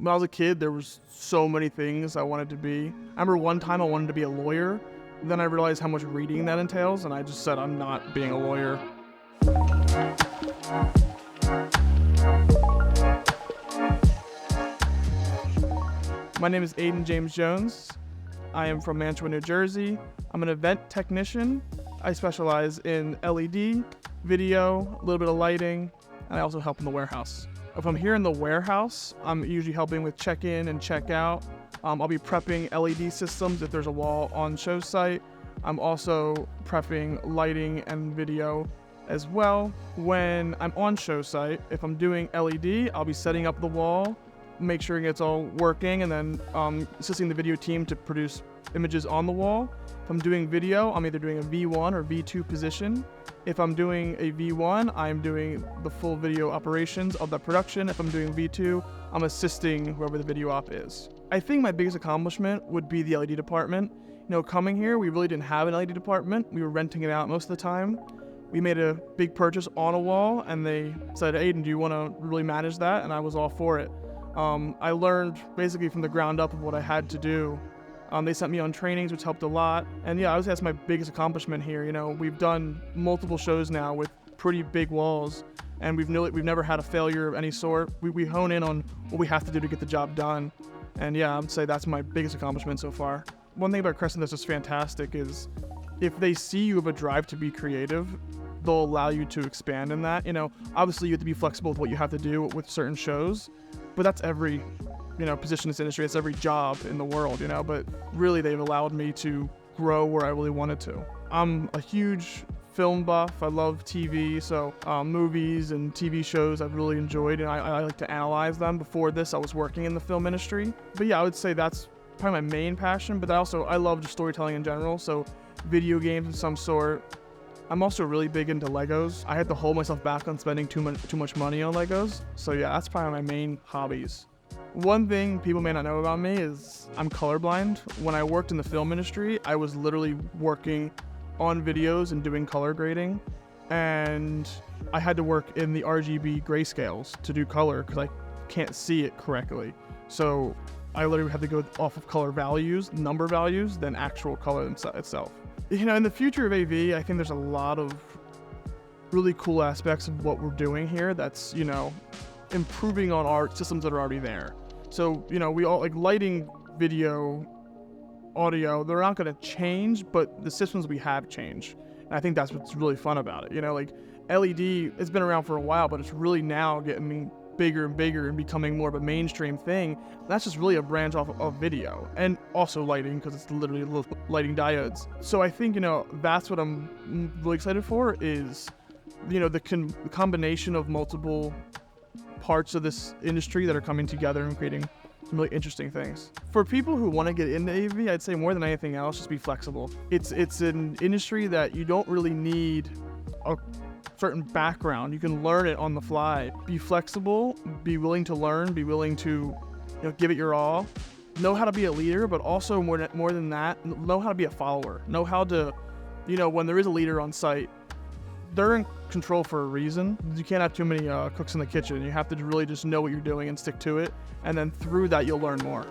When I was a kid, there was so many things I wanted to be. I remember one time I wanted to be a lawyer. Then I realized how much reading that entails, and I just said I'm not being a lawyer. My name is Aidan James Jones. I am from Mantua, New Jersey. I'm an event technician. I specialize in LED, video, a little bit of lighting, and I also help in the warehouse. If I'm here in the warehouse, I'm usually helping with check-in and check-out. I'll be prepping LED systems if there's a wall on show site. I'm also prepping lighting and video as well. When I'm on show site, if I'm doing LED, I'll be setting up the wall, make sure it's all working, and then assisting the video team to produce images on the wall. If I'm doing video, I'm either doing a V1 or V2 position. If I'm doing a V1, I'm doing the full video operations of the production. If I'm doing V2, I'm assisting whoever the video op is. I think my biggest accomplishment would be the LED department. Coming here, we really didn't have an LED department. We were renting it out most of the time. We made a big purchase on a wall, and they said, Aidan, do you want to really manage that? And I was all for it. I learned basically from the ground up of what I had to do. They sent me on trainings, which helped a lot. And yeah, I would say that's my biggest accomplishment here. We've done multiple shows now with pretty big walls, and we've never had a failure of any sort. We hone in on what we have to do to get the job done. And yeah, I would say that's my biggest accomplishment so far. One thing about Crescent that's just fantastic is if they see you have a drive to be creative, they'll allow you to expand in that. Obviously you have to be flexible with what you have to do with certain shows, but that's every position in this industry. It's every job in the world, but really they've allowed me to grow where I really wanted to. I'm a huge film buff. I love TV, so movies and TV shows I've really enjoyed, and I like to analyze them. Before this, I was working in the film industry. But yeah, I would say that's probably my main passion, but I love just storytelling in general, so video games of some sort. I'm also really big into Legos. I had to hold myself back on spending too much money on Legos. So yeah, that's probably my main hobbies. One thing people may not know about me is I'm colorblind. When I worked in the film industry, I was literally working on videos and doing color grading, and I had to work in the RGB grayscales to do color because I can't see it correctly. So I literally had to go off of color values, number values, than actual color itself. In the future of AV, I think there's a lot of really cool aspects of what we're doing here that's, improving on our systems that are already there. So, we all like lighting, video, audio, they're not going to change, but the systems we have change. And I think that's what's really fun about it. Like LED, it's been around for a while, but it's really now getting bigger and bigger and becoming more of a mainstream thing. That's just really a branch off of video, and also lighting, because it's literally little lighting diodes. So I think, that's what I'm really excited for is, the combination of multiple parts of this industry that are coming together and creating some really interesting things. For people who want to get into AV, I'd say more than anything else, just be flexible. It's an industry that you don't really need a certain background. You can learn it on the fly. Be flexible, be willing to learn, be willing to give it your all. Know how to be a leader, but also more than that, know how to be a follower. Know how to, when there is a leader on site, they're in control for a reason. You can't have too many cooks in the kitchen. You have to really just know what you're doing and stick to it. And then through that, you'll learn more.